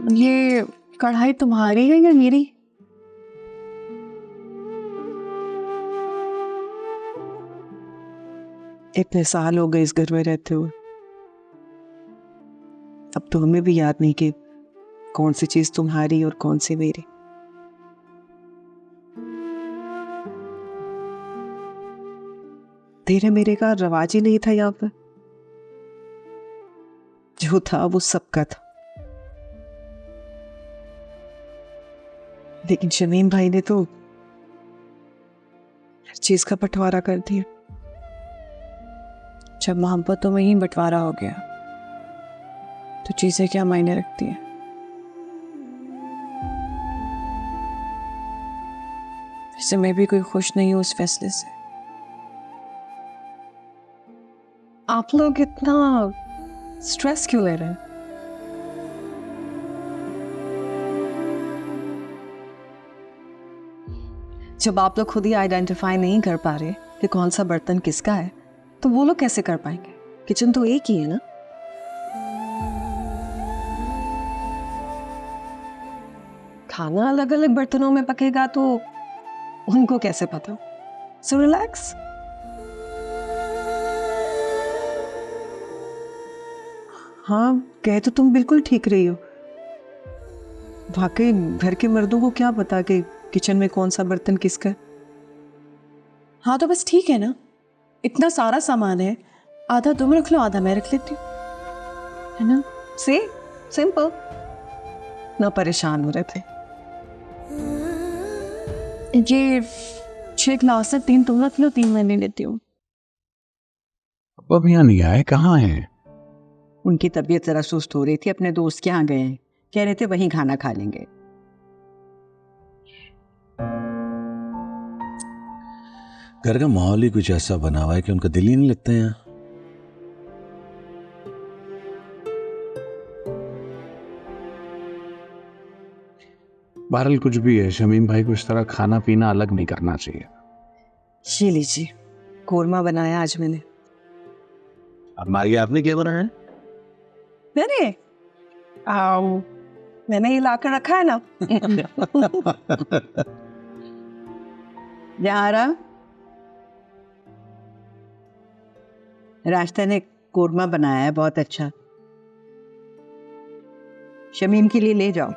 ये कढ़ाई तुम्हारी है या मेरी? इतने साल हो गए इस घर में रहते हुए, अब तो हमें भी याद नहीं कि कौन सी चीज तुम्हारी और कौन सी मेरी। तेरे मेरे का रवाज ही नहीं था यहाँ पर, जो था वो सबका था। लेकिन शमीम भाई ने तो हर चीज का बंटवारा कर दिया। जब मोहब्बतों में ही बंटवारा हो गया तो चीजें क्या मायने रखती हैं। वैसे मैं भी कोई खुश नहीं हूं उस फैसले से। आप लोग इतना स्ट्रेस क्यों ले रहे हैं? जब आप लोग खुद ही आइडेंटिफाई नहीं कर पा रहे कि कौन सा बर्तन किसका है, तो वो लोग कैसे कर पाएंगे? किचन तो एक ही है ना। खाना अलग अलग बर्तनों में पकेगा तो उनको कैसे पता? So relax. हाँ, कह तो तुम बिल्कुल ठीक रही हो। वाकई घर के मर्दों को क्या पता कि किचन में कौन सा बर्तन किसका है। हाँ तो बस ठीक है ना, इतना सारा सामान है, आधा तुम रख लो आधा मैं रख लेती हूँ, है ना? से सिंपल। ना परेशान हो रहे थे। ये 6 गिलास है, 3 तुम रख लो 3 मैं ले लेती हूँ। अब यहाँ नहीं आए, कहाँ हैं? उनकी तबीयत जरा सुस्त हो रही थी, अपने दोस्त के यहाँ गए हैं, कह रहे थे वहीं खाना खा लेंगे। घर का माहौल ही कुछ ऐसा बना हुआ है कि उनका दिल ही नहीं लगता यहाँ। बहरहाल कुछ भी है, शमीम भाई को इस तरह खाना पीना अलग नहीं करना चाहिए। ये लीजिए, कोरमा बनाया आज मैंने। अब मारिए, आपने क्या बनाया? मैंने ये लाकर रखा है ना। जहारा, रास्ते ने कोरमा बनाया है बहुत अच्छा, शमीम के लिए ले जाओ।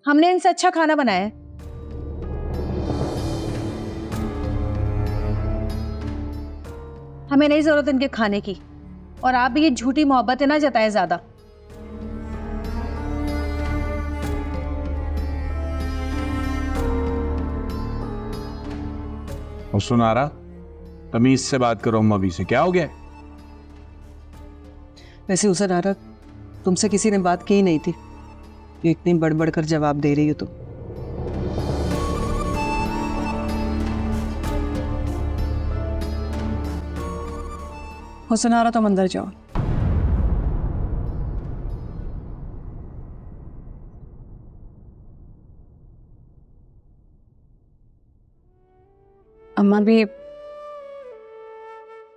हमने इनसे अच्छा खाना बनाया है। हमें नहीं जरूरत इनके खाने की, और आप भी ये झूठी मोहब्बत है ना जताए ज्यादा। और सुनारा, तमीज से बात करो अम्मा भी से, क्या हो गया? वैसे उसे नारा, तुमसे किसी ने बात की ही नहीं थी, ये इतनी बड़बड़ कर जवाब दे रही हो तो। हुसन आ रहा, तुम अंदर जाओ। अम्मा भी,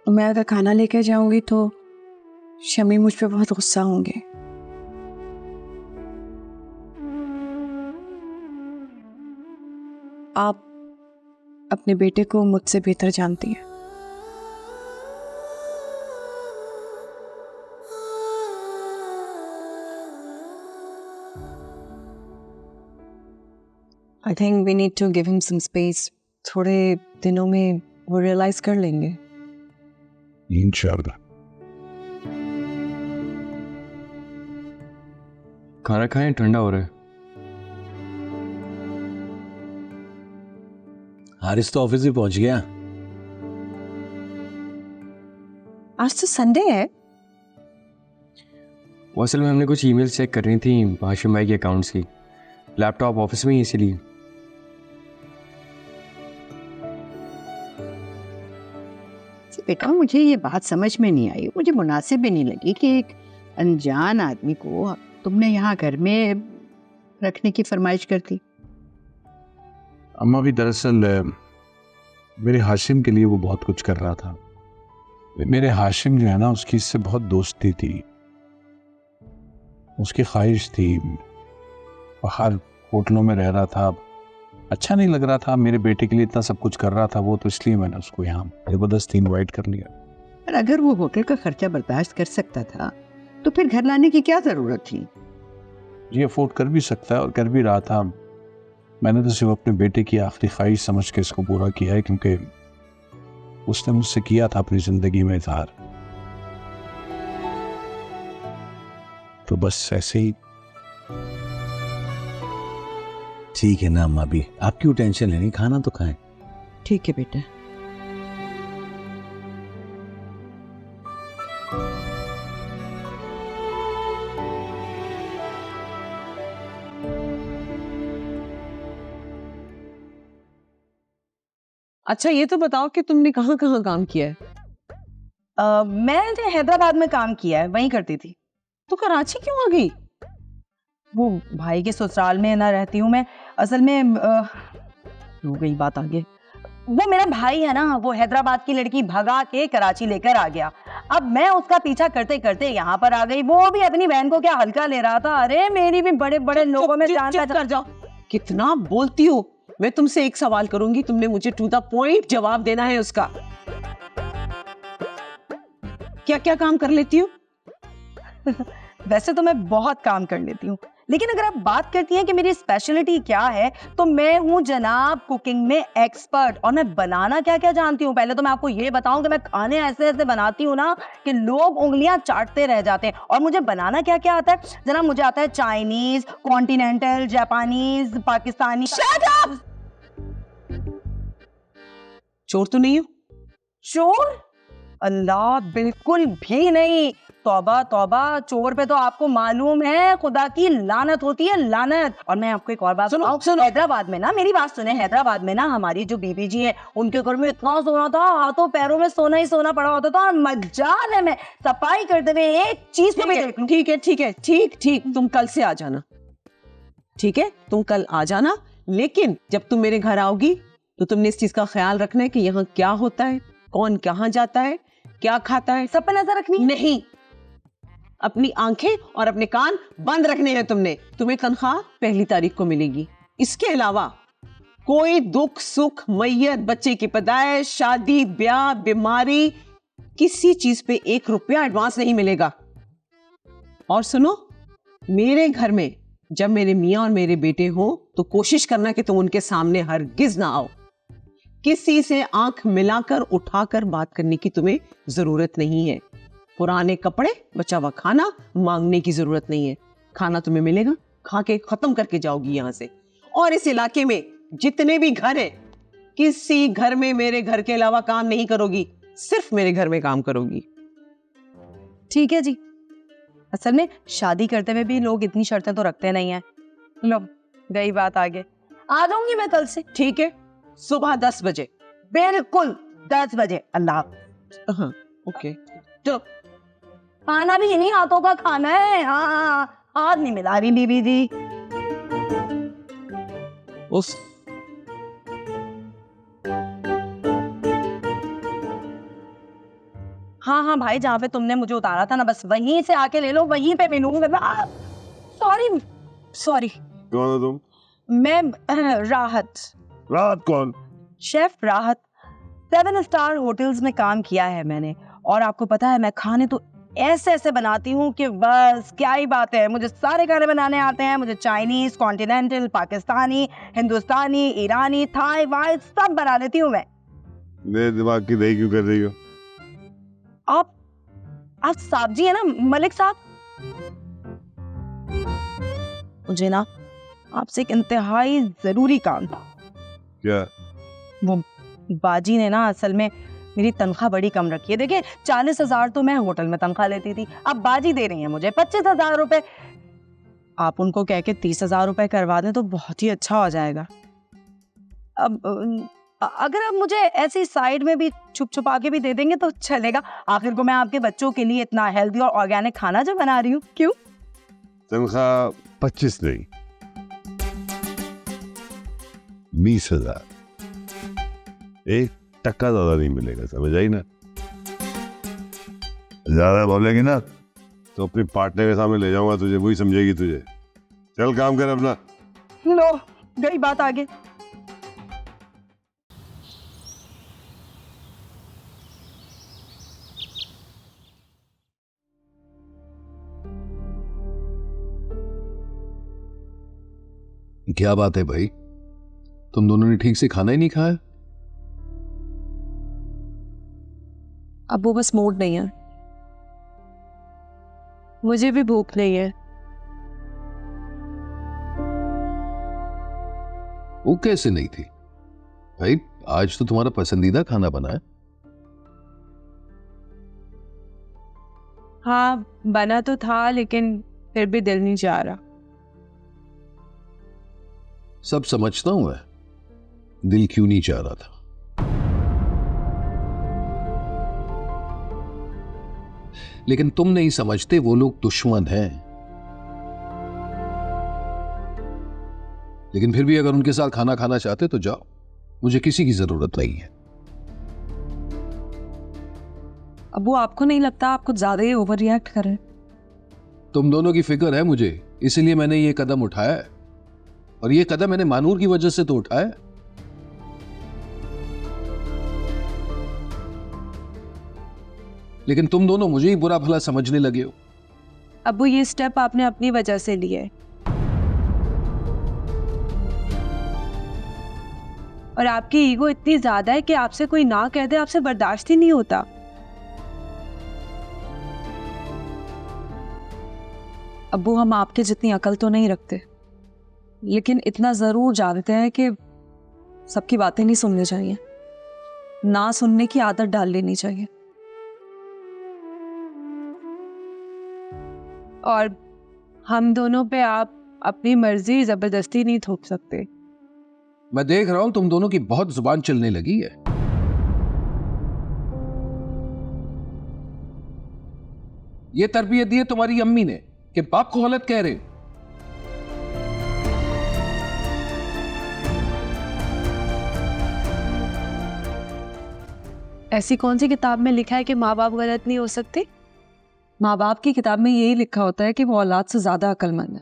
मैं अगर खाना लेकर जाऊंगी तो शमी मुझ पे बहुत गुस्सा होंगे। आप अपने बेटे को मुझसे बेहतर जानती हैं। I think we need to give him some space. थोड़े दिनों में वो रियलाइज कर लेंगे। इंशाल्लाह। खाना खाएं, ठंडा हो रहा है। हारिस तो ऑफिस भी पहुंच गया। आज तो संडे है। वो असल में हमने कुछ ईमेल्स चेक करनी थी हाशिम भाई के अकाउंट्स की। लैपटॉप ऑफिस में ही, इसीलिए। बेटा, मुझे ये बात समझ में नहीं आई, मुझे मुनासिब भी नहीं लगी कि एक अनजान आदमी को तुमने यहाँ घर में रखने की फरमाइश कर दी। अम्मा भी दरअसल मेरे हाशिम के लिए वो बहुत कुछ कर रहा था। मेरे हाशिम जो है ना, उसकी इससे बहुत दोस्ती थी। उसकी ख्वाहिश थी, बाहर होटलों में रह रहा था, अच्छा नहीं लग रहा था, मेरे बेटे के लिए इतना सब कुछ कर रहा था वो, तो इसलिए मैंने उसको यहाँ जबरदस्ती इनवाइट कर लिया। पर अगर वो होटल का खर्चा बर्दाश्त कर सकता था तो फिर घर लाने की क्या जरूरत थी? ये अफोर्ड कर भी सकता है और कर भी रहा था। मैंने तो सिर्फ अपने बेटे की आखिरी ख्वाहिश समझ के इसको पूरा किया है, क्योंकि उसने मुझसे किया था अपनी जिंदगी में इजहार। तो बस ऐसे ही। ठीक है ना अम्मा, भी आप क्यों टेंशन लेनी, खाना तो खाएं। ठीक है बेटा। अच्छा ये तो बताओ कि तुमने कहाँ कहाँ काम किया है? मैंने हैदराबाद में काम किया है, वहीं करती थी। तो कराची क्यों आ गई? वो भाई के ससुराल में ना रहती हूँ मैं, असल में हो गई बात आगे। वो मेरा भाई है ना, वो हैदराबाद की लड़की भगा के कराची लेकर आ गया। अब मैं उसका पीछा करते करते यहाँ पर आ गई। वो भी अपनी बहन को क्या हल्का ले रहा था। अरे मेरी भी बड़े बड़े लोगों में जान चुप कर जाओ। कितना बोलती हो। मैं तुमसे एक सवाल करूंगी, तुमने मुझे टू द पॉइंट जवाब देना है उसका। क्या क्या काम कर लेती हो? वैसे तो मैं बहुत काम कर लेती हूँ, लेकिन अगर आप बात करती हैं कि मेरी स्पेशलिटी क्या है, तो मैं हूँ जनाब कुकिंग में एक्सपर्ट। और मैं बनाना क्या क्या जानती हूँ, पहले तो मैं आपको ये बताऊं कि मैं खाने ऐसे ऐसे बनाती हूँ ना कि लोग उंगलियां चाटते रह जाते हैं। और मुझे बनाना क्या क्या आता है जनाब, मुझे आता है चाइनीज, कॉन्टिनेंटल, जापानीज, पाकिस्तानी। चोर तो नहीं हो? चोर? अल्लाह, बिल्कुल भी नहीं। तौबा तौबा, चोर पे तो आपको मालूम है खुदा की लानत होती है, लानत। और मैं आपको एक और बात बताऊं, हैदराबाद में ना, मेरी बात सुने, हैदराबाद में ना हमारी जो बीबी जी है, उनके घर में इतना सोना था, हाथों पैरों में सोना ही सोना पड़ा होता था। और मजाल है मैं सफाई करते हुए एक चीज को भी देख लूं। ठीक है ठीक है, ठीक ठीक, तुम कल से आ जाना। ठीक है, तुम कल आ जाना, लेकिन जब तुम मेरे घर आओगी तो तुमने इस चीज का ख्याल रखना है कि यहाँ क्या होता है, कौन कहाँ जाता है, क्या खाता है, सब पे नजर रखनी नहीं। अपनी आंखें और अपने कान बंद रखने हैं तुमने। तुम्हें तनख्वाह 1 तारीख को मिलेगी। इसके अलावा कोई दुख सुख, मैयत, बच्चे की पैदाइश, शादी ब्याह, बीमारी, किसी चीज पे 1 रुपया एडवांस नहीं मिलेगा। और सुनो, मेरे घर में जब मेरे मियाँ और मेरे बेटे हो तो कोशिश करना कि तुम उनके सामने हरगिज ना आओ। किसी से आंख मिलाकर उठाकर बात करने की तुम्हें जरूरत नहीं है। पुराने कपड़े, बचा हुआ खाना मांगने की जरूरत नहीं है। खाना तुम्हें मिलेगा, खा के खत्म करके जाओगी यहाँ से। और इस इलाके में जितने भी घर हैं, किसी घर में मेरे घर के अलावा काम नहीं करोगी, सिर्फ मेरे घर में काम करोगी। ठीक है जी। असल में शादी करते हुए भी लोग इतनी शर्तें तो रखते नहीं हैं। लो, गई बात आगे। आ जाऊंगी मैं कल से। ठीक है, सुबह 10 बजे। बिल्कुल 10 बजे। अल्लाह। हाँ, ओके। तो खाना भी इन्हीं हाथों का खाना है। हाँ, हाथ नहीं मिला रही बीबी जी। उस हाँ हाँ भाई, जहाँ पे तुमने मुझे उतारा था ना, बस वहीं से आके ले लो, वहीं पे मिलूंगा। Sorry sorry. कौन हो तुम? मैं राहत। राहत कौन? शेफ राहत। 7 स्टार होटल्स में काम किया है मैंने। और आपको पता है, मैं खाने तो ऐसे ऐसे बनाती हूँ कि बस क्या ही बात है। मुझे सारे खाने बनाने आते हैं। मुझे चाइनीज, कॉन्टिनेंटल, पाकिस्तानी, हिंदुस्तानी, ईरानी, थाई वाई सब बना लेती हूँ मैं। मेरे दिमाग की दही क्यों कर रही हो? आप साहब जी है ना, मलिक साहब। मुझे ना आपसे एक इंतहाई जरूरी काम था। क्या? वो बाजी ने ना असल में मेरी तनख्वाह बड़ी कम रखी है। देखिए, 40,000 तो मैं होटल में तनख्वाह लेती थी, अब बाजी दे रही है मुझे 25,000 रुपए। आप उनको कह के 30,000 रुपए करवा दें तो बहुत ही अच्छा हो जाएगा। अब अगर आप मुझे ऐसी साइड में भी छुप छुपा के भी दे देंगे तो चलेगा। आखिर को मैं आपके बच्चों के लिए इतना हेल्दी और ऑर्गेनिक खाना जो बना रही हूँ। क्यों? तनख्वाह 25 नहीं, 20,000। 1 टक्का ज्यादा नहीं मिलेगा, समझ आई ना? ज्यादा बोलेगी ना तो अपनी पार्टनर के सामने ले जाऊंगा तुझे, वही समझेगी तुझे। चल काम कर अपना। लो गई बात आगे। क्या बात है भाई, तुम दोनों ने ठीक से खाना ही नहीं खाया? अब वो बस मूड नहीं है। मुझे भी भूख नहीं है। वो कैसे नहीं थी भाई, आज तो तुम्हारा पसंदीदा खाना बना है। हाँ बना तो था, लेकिन फिर भी दिल नहीं चाह रहा। सब समझता हूं मैं, दिल क्यों नहीं चाह रहा था। लेकिन तुम नहीं समझते, वो लोग दुश्मन हैं। लेकिन फिर भी अगर उनके साथ खाना खाना चाहते तो जाओ, मुझे किसी की जरूरत नहीं है। अब वो आपको नहीं लगता आप कुछ ज्यादा ही ओवर रिएक्ट कर रहे हैं? तुम दोनों की फिक्र है मुझे, इसीलिए मैंने ये कदम उठाया है। और ये कदम मैंने मानूर की वजह से तो उठाया है। लेकिन तुम दोनों मुझे ही बुरा भला समझने लगे हो। अब वो ये स्टेप आपने अपनी वजह से लिया है, और आपकी ईगो इतनी ज्यादा है कि आपसे कोई ना कह दे आपसे बर्दाश्त ही नहीं होता। अब्बू हम आपके जितनी अकल तो नहीं रखते, लेकिन इतना जरूर जानते हैं कि सबकी बातें नहीं सुननी चाहिए, ना सुनने की आदत डाल लेनी चाहिए। और हम दोनों पे आप अपनी मर्जी जबरदस्ती नहीं थोप सकते। मैं देख रहा हूं तुम दोनों की बहुत जुबान चलने लगी है। ये तरबियत दी है तुम्हारी अम्मी ने कि बाप को गलत कह रहे हो। ऐसी कौन सी किताब में लिखा है कि माँ बाप गलत नहीं हो सकते? माँ बाप की किताब में यही लिखा होता है कि वो औलाद से ज्यादा अक्लमंद है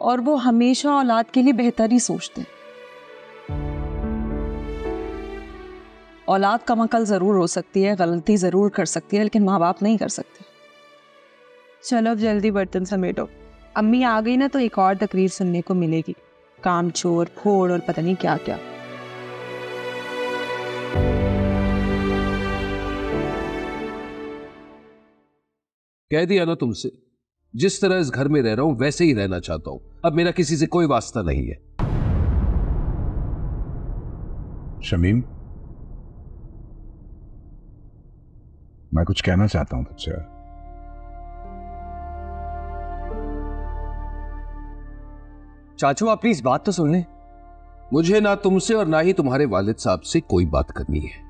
और वो हमेशा औलाद के लिए बेहतर ही सोचते हैं। औलाद कम अकल जरूर हो सकती है, गलती जरूर कर सकती है, लेकिन माँ बाप नहीं कर सकते। चलो अब जल्दी बर्तन समेटो, अम्मी आ गई ना तो एक और तकरीर सुनने को मिलेगी, काम चोर फोड़ और पता नहीं क्या क्या। कह दिया ना तुमसे, जिस तरह इस घर में रह रहा हूं वैसे ही रहना चाहता हूं। अब मेरा किसी से कोई वास्ता नहीं है। शमीम, मैं कुछ कहना चाहता हूं तुझसे। चाचू आप प्लीज बात तो सुन लें। मुझे ना तुमसे और ना ही तुम्हारे वालिद साहब से कोई बात करनी है।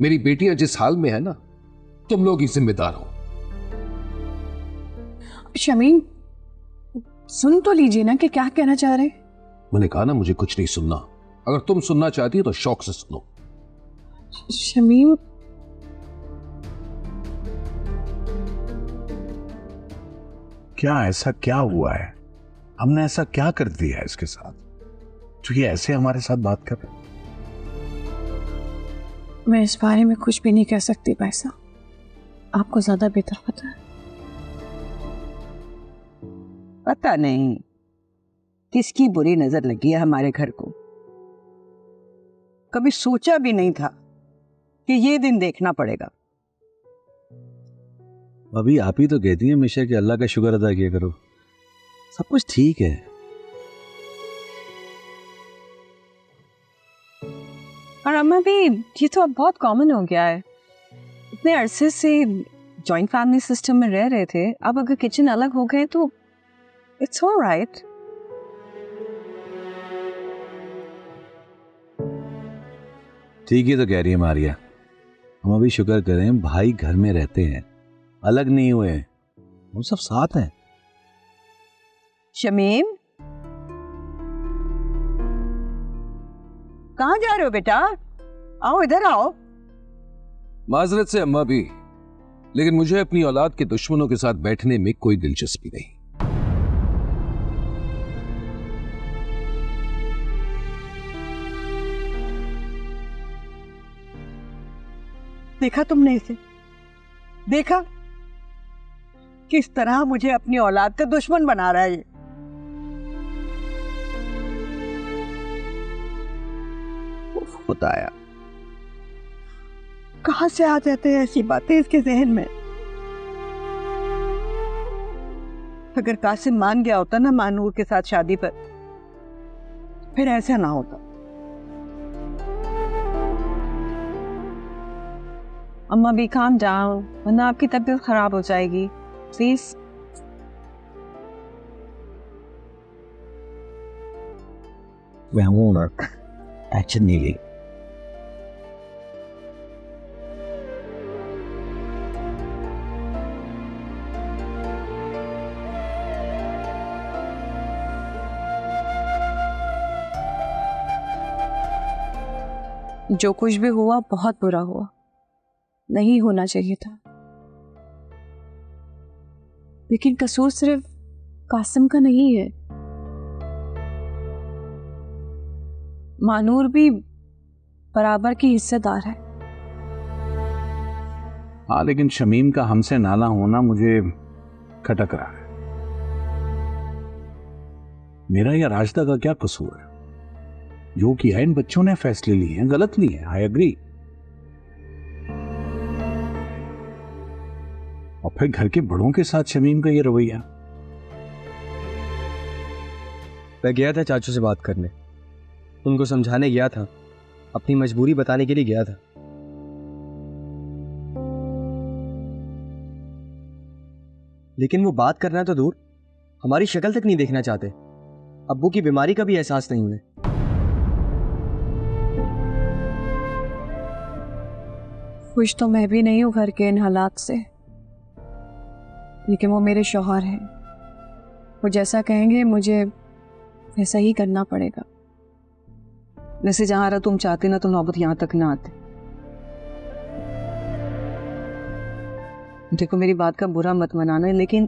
मेरी बेटियां जिस हाल में है ना, तुम लोग ही जिम्मेदार हो। शमीम सुन तो लीजिए ना कि क्या कहना चाह रहे। मैंने कहा ना मुझे कुछ नहीं सुनना। अगर तुम सुनना चाहती हो तो शौक से सुनो। शमीम क्या ऐसा क्या हुआ है? हमने ऐसा क्या कर दिया है इसके साथ जो ये ऐसे हमारे साथ बात कर रहे? मैं इस बारे में कुछ भी नहीं कह सकती भाई साहब, आपको ज्यादा बेहतर पता है। पता नहीं किसकी बुरी नजर लगी है हमारे घर को। कभी सोचा भी नहीं था कि ये दिन देखना पड़ेगा। अभी आप ही तो कहती हैं हमेशा कि अल्लाह का शुक्र अदा किया करो, सब कुछ ठीक है। और अम्मा भी, ये तो अब बहुत कॉमन हो गया है। इतने अरसे से जॉइंट फैमिली सिस्टम में रह रहे थे, अब अगर किचन अलग हो गए तो इट्स ऑलराइट। ठीक ही तो कह रही है मारिया, हम अभी शुक्र करें भाई घर में रहते हैं, अलग नहीं हुए हैं, हम सब साथ हैं। शमीम कहाँ जा रहे हो बेटा? आओ इधर आओ। माजरत से अम्मा भी, लेकिन मुझे अपनी औलाद के दुश्मनों के साथ बैठने में कोई दिलचस्पी नहीं। देखा तुमने इसे? देखा किस तरह मुझे अपनी औलाद का दुश्मन बना रहा है ये। खुदाया, कहां से आ जाते हैं ऐसी बातें इसके जहन में। अगर कासिम मान गया होता ना मानूर के साथ शादी पर, फिर ऐसा ना होता। अम्मा भी काम डाउन, वरना आपकी तबीयत खराब हो जाएगी, प्लीज। मैं हूं एक्शन नहीं ली। जो कुछ भी हुआ बहुत बुरा हुआ, नहीं होना चाहिए था। लेकिन कसूर सिर्फ कासिम का नहीं है, मानूर भी बराबर की हिस्सेदार है। हाँ, लेकिन शमीम का हमसे नाला होना मुझे खटक रहा है। मेरा या राजदा का क्या कसूर है? जो किया इन बच्चों ने फैसले लिए हैं, गलत लिए हैं, आई एग्री। और फिर घर के बड़ों के साथ शमीम का ये रवैया। मैं गया था चाचू से बात करने, उनको समझाने गया था, अपनी मजबूरी बताने के लिए गया था। लेकिन वो बात करना तो दूर, हमारी शक्ल तक नहीं देखना चाहते। अब्बू की बीमारी का भी एहसास नहीं उन्हें। खुश तो मैं भी नहीं हूं घर के इन हालात से, लेकिन वो मेरे शौहर हैं। वो जैसा कहेंगे मुझे वैसा ही करना पड़ेगा। वैसे जहां रहा तुम चाहते ना तो नौबत यहां तक ना आते। देखो, मेरी बात का बुरा मत मनाना, लेकिन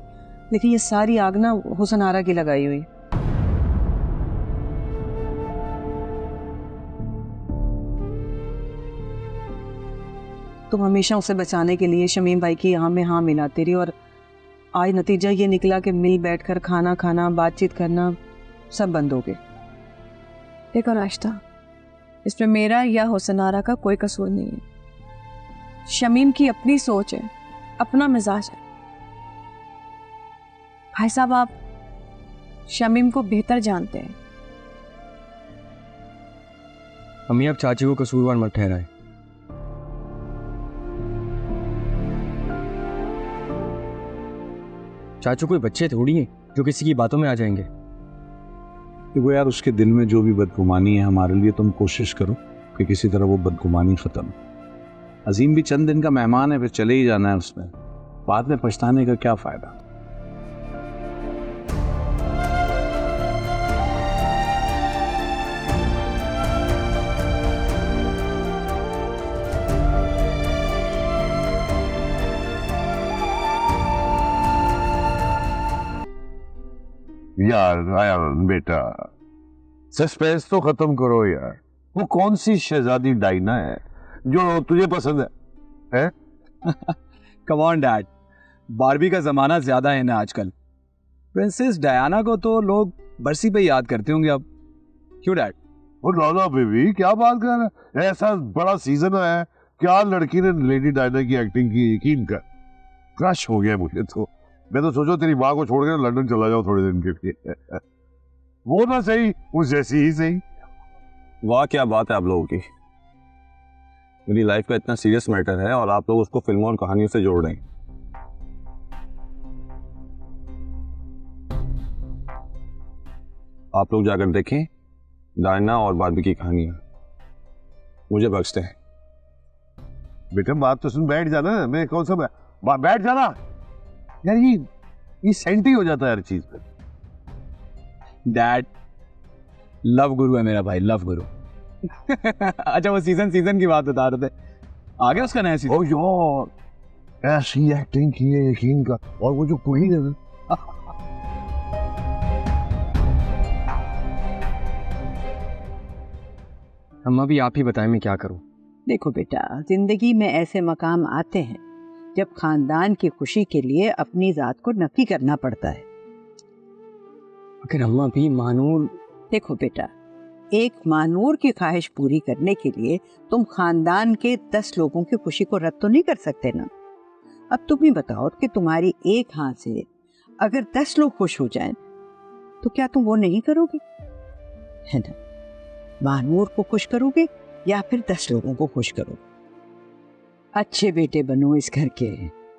ये सारी आग ना हुसन आरा की लगाई हुई। तुम हमेशा उसे बचाने के लिए शमीम भाई की यहाँ में हाँ मिलाते रही, और आज नतीजा ये निकला कि मिल बैठकर खाना खाना, बातचीत करना सब बंद हो गए। देखो राश्ता, इसमें मेरा या हुसन आरा का कोई कसूर नहीं है। शमीम की अपनी सोच है, अपना मिजाज है। भाई साहब, आप शमीम को बेहतर जानते हैं। अम्मी, आप चाची को कसूरवार मत ठहराएं। चाचू कोई बच्चे थोड़ी हैं जो किसी की बातों में आ जाएंगे। देखो यार, उसके दिल में जो भी बदगुमानी है हमारे लिए, तुम कोशिश करो कि किसी तरह वो बदगुमानी खत्म। अजीम भी चंद दिन का मेहमान है, फिर चले ही जाना है उसमें, बाद में पछताने का क्या फायदा। यार आया बेटा, सस्पेंस तो खत्म करो यार। वो कौन सी शहजादी डायना है जो तुझे पसंद है? कम ऑन डैड, बारबी का जमाना ज्यादा है ना आजकल। प्रिंसेस डायना को तो लोग बरसी पे याद करते होंगे अब, क्यों डैड? वो लाला बेबी, क्या बात कर रहा है? ऐसा बड़ा सीजन है, क्या लड़की ने लेडी डायना की एक्टिंग की, यकीन कर। क्रश हो गया मुझे तो। मैं तो सोचो तेरी माँ को छोड़ कर लंदन चला जाओ थोड़े दिन के लिए। वो ना सही, उस जैसी ही सही। वाह, क्या बात है आप लोगों की। मेरी लाइफ का इतना सीरियस मैटर है और आप लोग उसको फिल्मों और कहानियों से जोड़ रहे हैं। आप लोग जाकर देखें डायना और बारबी की कहानियां, मुझे बख्शते हैं। बेटा बात तो सुन, बैठ जाना। मैं कौन सा बैठ जाना यार, ये सेंटी हो जाता है हर चीज पे। डैड, लव गुरु है मेरा भाई, लव गुरु। अच्छा, वो सीजन की बात बता रहे थे, आ गया उसका नया सीजन? ओ यार, ऐसी एक्टिंग की है यकीन का, और वो जो क्वीन है ना, अम्मा भी आप ही बताएं मैं क्या करूं। देखो बेटा, जिंदगी में ऐसे मकाम आते हैं जब खानदान की खुशी के लिए अपनी जात को नफी करना पड़ता है। अगर अम्मा भी मानूर। देखो बेटा, एक मानूर की ख्वाहिश पूरी करने के लिए तुम खानदान के 10 लोगों की खुशी को रद्द तो नहीं कर सकते ना। अब तुम ही बताओ कि तुम्हारी एक हाथ से अगर 10 लोग खुश हो जाएं, तो क्या तुम वो नहीं करोगे? है ना? मानूर को खुश करोगे या फिर 10 लोगों को खुश करोगे? अच्छे बेटे बनो इस घर के।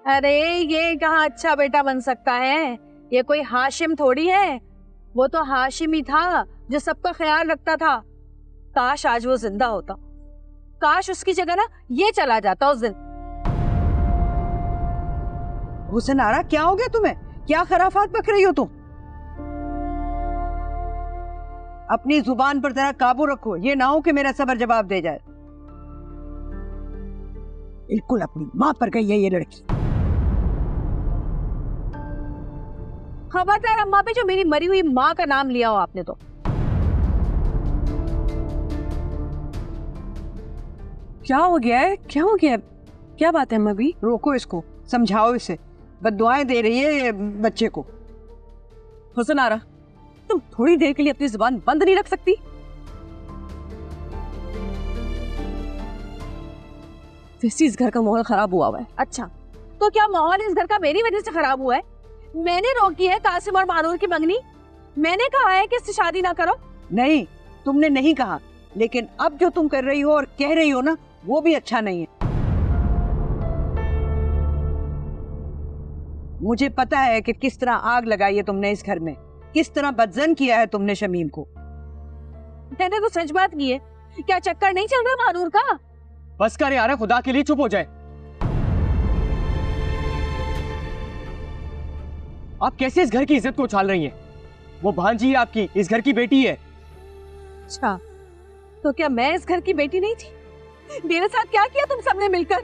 अरे ये कहाँ अच्छा बेटा बन सकता है? ये कोई हाशिम थोड़ी है, वो तो हाशिम ही था जो सबका ख्याल रखता था। काश आज वो जिंदा होता, काश उसकी जगह ना ये चला जाता उस दिन। हुसन आरा, क्या हो गया तुम्हें? क्या खराफात बक रही हो तुम? अपनी जुबान पर जरा काबू रखो, ये ना हो कि मेरा सबर जवाब दे जाए। बिल्कुल अपनी माँ पर गई है ये लड़की। खबरदार अम्मा पे जो मेरी मरी हुई माँ का नाम लिया हो आपने तो। क्या हो गया है? क्या हो गया? क्या बात है अम्मा भी? रोको इसको, समझाओ इसे, बद्दुआएं दे रही है बच्चे को। हुसन आरा, तुम थोड़ी देर के लिए अपनी जुबान बंद नहीं रख सकती? इस घर का माहौल खराब हुआ है। अच्छा, तो क्या माहौल इस घर का मेरी वजह से खराब हुआ है? मैंने रोकी है कासिम और मानूर की मंगनी? मैंने कहा है कि इससे शादी ना करो? नहीं, तुमने नहीं कहा, लेकिन अब जो तुम कर रही हो और कह रही हो ना, वो भी अच्छा नहीं है। मुझे पता है कि किस तरह आग लगाई है तुमने इस घर में, किस तरह बदजन किया है तुमने शमीम को। मैंने तो सच बात की है। क्या चक्कर नहीं चल रहा मानूर का? बस कर यार, खुदा के लिए चुप हो जाए। आप कैसे इस घर की इज्जत को उछाल रही हैं? वो भांजी है आपकी, इस घर की बेटी है। अच्छा, तो क्या मैं इस घर की बेटी नहीं थी? मेरे साथ क्या किया तुम सबने मिलकर?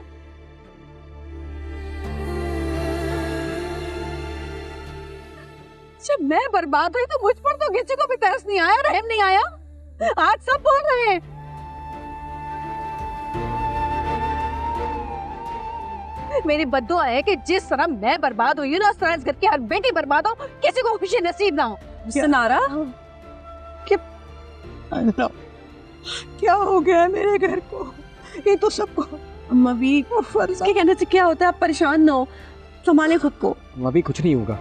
जब मैं बर्बाद हुई तो मुझ पर तो किसी को भी तरस नहीं आया, रहम नहीं आया। आज सब बोल रहे हैं। मेरी बद्दुआ है कि जिस तरह मैं बर्बाद हुई हूँ ना, उस तरह इस घर की हर बेटी बर्बाद हो, किसी को खुशी नसीब ना हो। सनारा, क्या हो गया मेरे घर को? ये तो सबको अम्मा भी के कहने से क्या होता है? आप परेशान ना हो, संभाले खुद को। अभी कुछ नहीं होगा।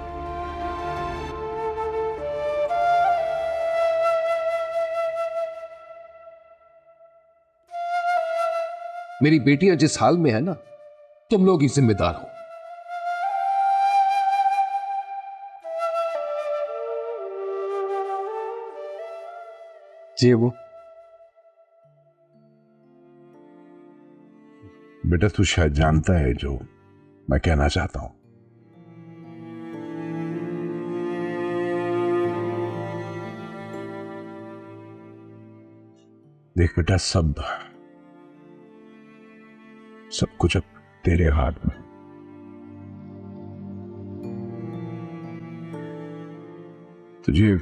मेरी बेटियां जिस हाल में है ना, तुम लोग ही जिम्मेदार हो। जी वो बेटा, तू शायद जानता है जो मैं कहना चाहता हूं। देख बेटा, सब कुछ अब तेरे हाथ में। तुझे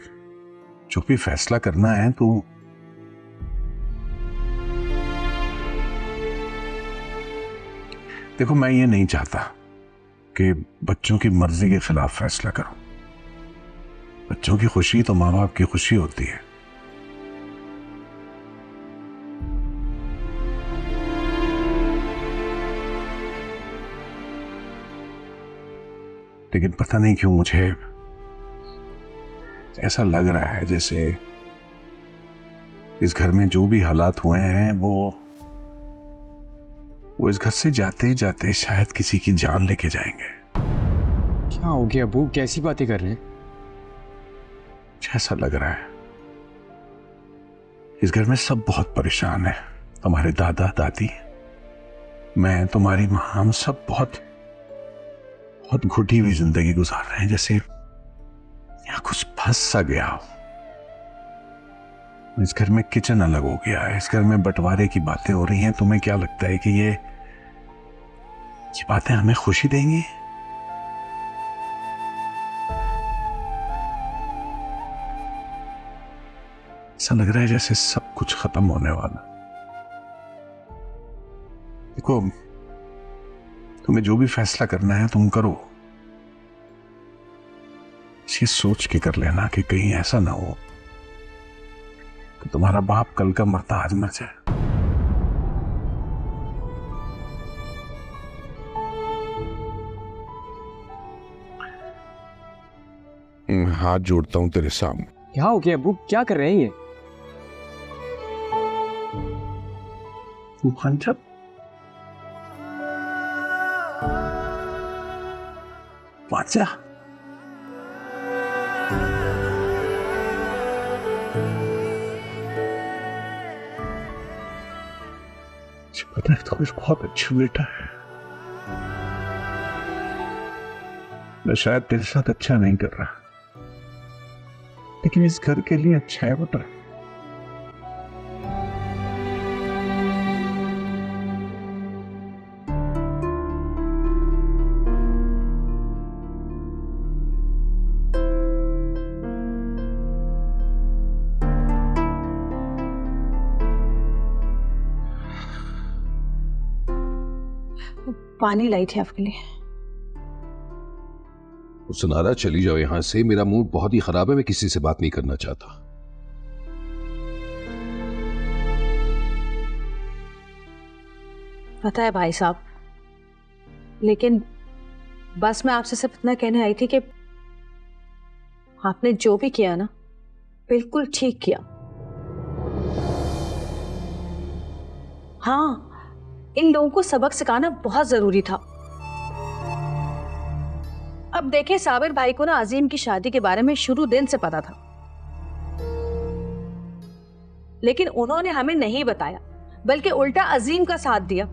जो भी फैसला करना है तो देखो, मैं ये नहीं चाहता कि बच्चों की मर्जी के खिलाफ फैसला करो। बच्चों की खुशी तो माँ बाप की खुशी होती है। लेकिन पता नहीं क्यों मुझे ऐसा लग रहा है जैसे इस घर में जो भी हालात हुए हैं वो इस घर से जाते जाते शायद किसी की जान लेके जाएंगे। क्या हो गया अबू, कैसी बातें कर रहे हैं? ऐसा लग रहा है इस घर में सब बहुत परेशान है। तुम्हारे दादा दादी, मैं, तुम्हारी माँ, हम सब बहुत घुटी हुई जिंदगी गुजार रहे हैं, जैसे यहाँ कुछ फंस सा गया हो। इस घर में किचन अलग हो गया है, इस घर में बंटवारे की बातें हो रही हैं। तुम्हें क्या लगता है कि ये बातें हमें खुशी देंगी? ऐसा लग रहा है जैसे सब कुछ खत्म होने वाला। देखो, तुम्हें जो भी फैसला करना है तुम करो, ये सोच के कर लेना कि कहीं ऐसा ना हो कि तुम्हारा बाप कल का मरता आज मर जाए। हाथ जोड़ता हूं तेरे सामने। क्या हो गया अब्बू, क्या कर रहे हैं ये? तू पंचब पाचा पता है, तो कुछ बहुत अच्छी बेटा है। मैं शायद तेरे साथ अच्छा नहीं कर रहा, लेकिन इस घर के लिए अच्छा है बेटा। पानी लाई थी आपके लिए। सुनारा, चली जाओ यहां से, मेरा मूड बहुत ही खराब है, मैं किसी से बात नहीं करना चाहता। पता है भाई साहब, लेकिन बस मैं आपसे सिर्फ इतना कहने आई थी कि आपने जो भी किया ना, बिल्कुल ठीक किया। हाँ, इन लोगों को सबक सिखाना बहुत जरूरी था। अब देखें, साबिर भाई को ना अजीम की शादी के बारे में शुरू दिन से पता था, लेकिन उन्होंने हमें नहीं बताया, बल्कि उल्टा अजीम का साथ दिया।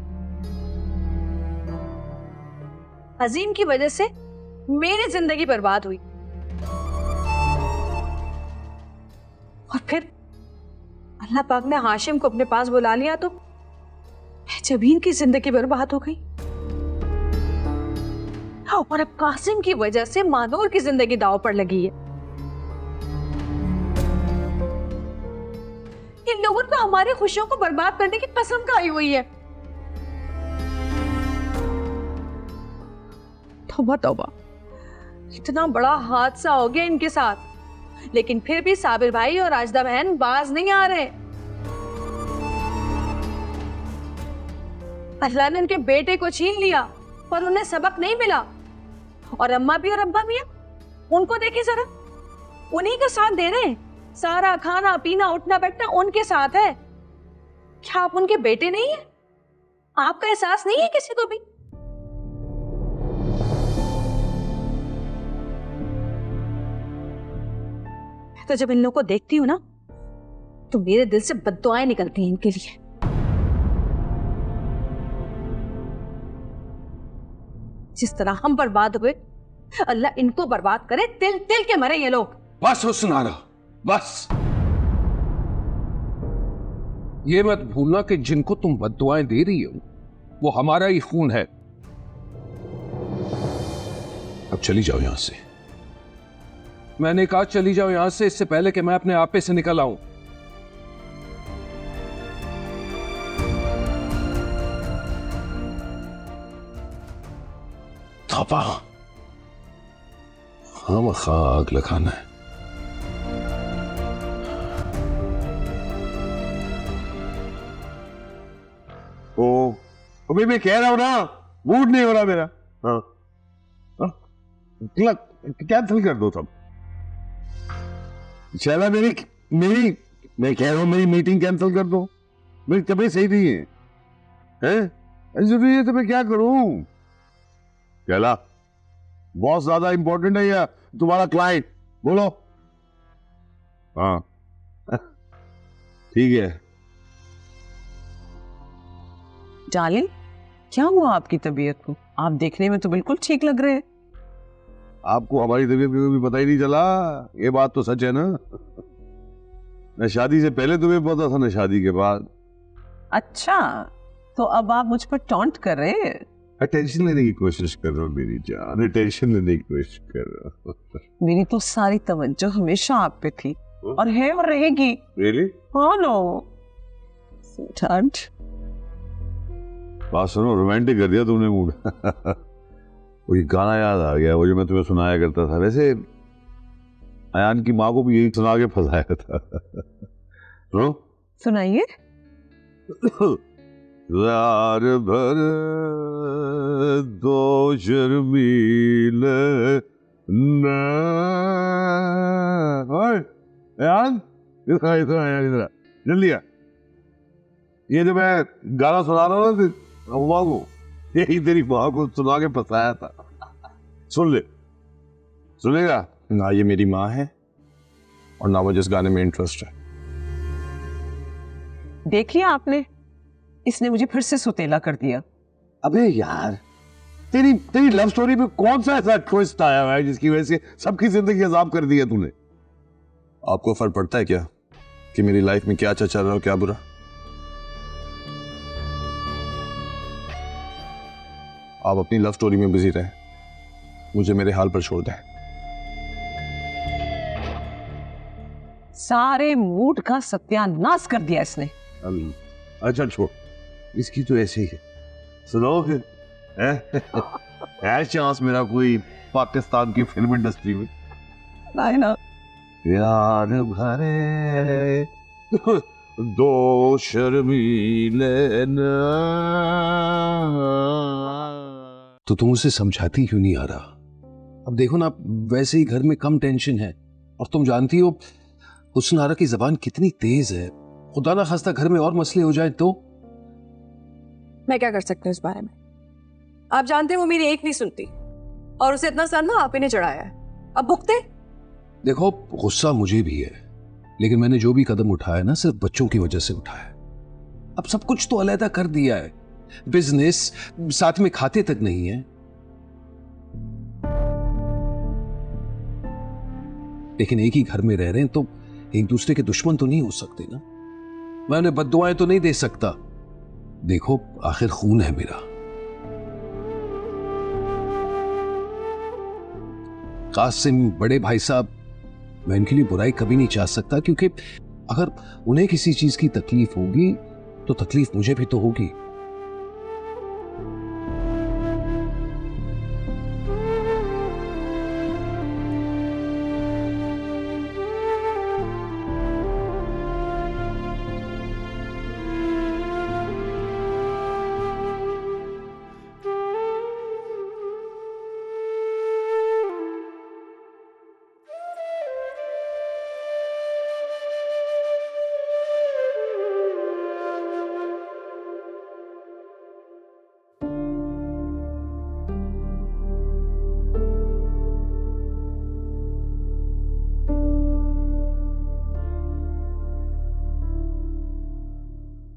अजीम की वजह से मेरी जिंदगी बर्बाद हुई, और फिर अल्लाह पाक ने हाशिम को अपने पास बुला लिया तो जबीन की जिंदगी बर्बाद हो गई, और अब कासिम की वजह से मानूर की जिंदगी दांव पर लगी है। इन लोगों को हमारी खुशियों को बर्बाद करने की पसंद आई हुई है। तौबा तौबा, इतना बड़ा हादसा हो गया इनके साथ, लेकिन फिर भी साबिर भाई और राजदा बहन बाज नहीं आ रहे। अल्लाह ने उनके बेटे को छीन लिया, पर उन्हें सबक नहीं मिला। और अम्मा भी और अब्बा भी, उनको देखिए जरा, उन्हीं का साथ दे रहे हैं, सारा खाना पीना उठना बैठना उनके साथ है। क्या आप उनके बेटे नहीं है? आपका एहसास नहीं है किसी को भी? तो जब इन लोगों को देखती हूँ ना, तो मेरे दिल से बद्दुआएं निकलती हैं इनके लिए। जिस तरह हम बर्बाद हुए, अल्लाह इनको बर्बाद करे, तिल तिल के मरे ये लोग। बस हो सुनारा, बस। ये मत भूलना कि जिनको तुम बद्दुआएं दे रही हो वो हमारा ही खून है। अब चली जाओ यहां से। मैंने कहा चली जाओ यहां से, इससे पहले कि मैं अपने आपे से निकल आऊं। थापा, खामखा आग लगाना है। अभी मैं कह रहा हूं ना, मूड नहीं हो रहा मेरा। हाँ, कैंसिल कर दो सब। शैला, मेरी मैं कह रहा हूं मेरी मीटिंग कैंसिल कर दो। मेरी तबीयत सही नहीं है, हैं? जरूरी है तो मैं क्या करूं? शैला, बहुत ज्यादा इंपॉर्टेंट है या तुम्हारा क्लाइंट? बोलो। हाँ ठीक है। डार्लिंग, क्या हुआ आपकी तबीयत को? आप देखने में तो बिल्कुल ठीक लग रहे हैं। आपको हमारी तबीयत का कभी पता ही नहीं चला, ये बात तो सच है ना? न शादी से पहले तुम्हें पता था न शादी के बाद। अच्छा, तो अब आप मुझ पर टॉन्ट कर रहे हैं? अटेंशन लेने की कोशिश कर रहा हूँ मेरी जान, अटेंशन लेने की कोशिश कर रहा हूँ। मेरी तो सारी तवज्जो हमेशा आप पे थी और है और रहेगी। Really? हाँ नो स्वीटहार्ट। बात सुनो, रोमांटिक कर दिया तुमने मूड। वो ये गाना याद आ गया, वो जो मैं तुम्हें सुनाया करता था। वैसे अयान की माँ को भी यही सुना के फंसाया था। सुनो, सुनाइए। यार भर दो शर्मीले न। ओए अयान, इधर आया, इधर जल्दी आ। ये जो मैं गाना सुना रहा हूँ ना अम्मा को, यही तेरी माँ को सुना के फंसाया था। सुन ले, सुनेगा ना? ये मेरी माँ है और ना मुझे इस गाने में इंटरेस्ट है। देख लिया आपने, इसने मुझे फिर से सुतेला कर दिया। अबे यार, तेरी लव स्टोरी में कौन सा ऐसा ट्विस्ट आया हुआ है जिसकी वजह से सबकी जिंदगी अजाब कर दी है तूने? आपको फर्क पड़ता है क्या कि मेरी लाइफ में क्या अच्छा चल रहा हो, क्या बुरा? आप अपनी लव स्टोरी में बिजी रहें, मुझे मेरे हाल पर छोड़ दें। सारे मूड का सत्यानाश कर दिया इसने। अच्छा छोड़, इसकी तो ऐसे ही है। सुनो फिर, है चांस मेरा कोई पाकिस्तान की फिल्म इंडस्ट्री में? नहीं ना। यार भरे दो शर्मीले न। तो तुम उसे समझाती क्यों नहीं आ रहा? अब देखो ना, वैसे ही घर में कम टेंशन है और तुम जानती हो हुस्न आरा की जबान कितनी तेज है। खुदा ना खास्ता घर में और मसले हो जाए तो? मैं क्या कर सकती हूँ इस बारे में? आप जानते हैं वो मेरी एक नहीं सुनती और उसे इतना सर ना आप ही ने चढ़ाया है। अब भुगते। देखो, गुस्सा मुझे भी है, लेकिन मैंने जो भी कदम उठाया ना सिर्फ बच्चों की वजह से उठाया। अब सब कुछ तो अलहदा कर दिया है, बिजनेस साथ में खाते तक नहीं है। लेकिन एक ही घर में रह रहे हैं तो एक दूसरे के दुश्मन तो नहीं हो सकते ना। मैं उन्हें बद्दुआएं तो नहीं दे सकता। देखो, आखिर खून है मेरा। कासिम, बड़े भाई साहब, मैं इनके लिए बुराई कभी नहीं चाह सकता, क्योंकि अगर उन्हें किसी चीज की तकलीफ होगी तो तकलीफ मुझे भी तो होगी।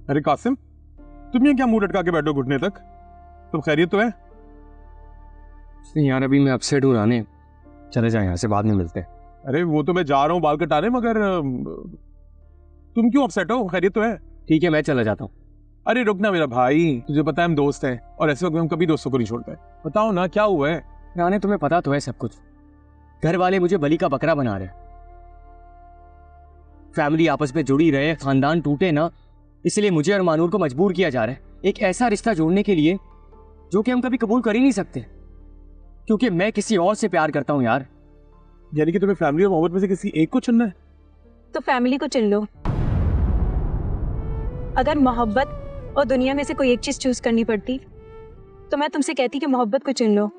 अरे कासिम, तुम ये क्या मुंह लटका के बैठो घुटने तक? तुम खैरियत तो है? यार अभी मैं अपसेट हूँ राने, चले जाए यहाँ से, बाद में मिलते हैं। अरे वो तो मैं जा रहा हूँ बाल कटाने, मगर तुम क्यों अपसेट हो? खैरियत तो है? ठीक है, मैं चला जाता हूँ। अरे रुक ना मेरा भाई, तुझे पता है हम दोस्त हैं और ऐसे वक्त में हम कभी दोस्तों को नहीं छोड़ते। बताओ ना क्या हुआ है? राने तुम्हें पता तो है सब कुछ। घर वाले मुझे बलि का बकरा बना रहे, फैमिली आपस में जुड़ी रहे, खानदान टूटे ना, इसलिए मुझे और मानूर को मजबूर किया जा रहा है एक ऐसा रिश्ता जोड़ने के लिए जो कि हम कभी कबूल कर ही नहीं सकते, क्योंकि मैं किसी और से प्यार करता हूँ यार। यानी कि तुम्हें फैमिली और मोहब्बत में से किसी एक को चुनना है? तो फैमिली को चुन लो। अगर मोहब्बत और दुनिया में से कोई एक चीज चूज करनी पड़ती तो मैं तुमसे कहती कि मोहब्बत को चुन लो।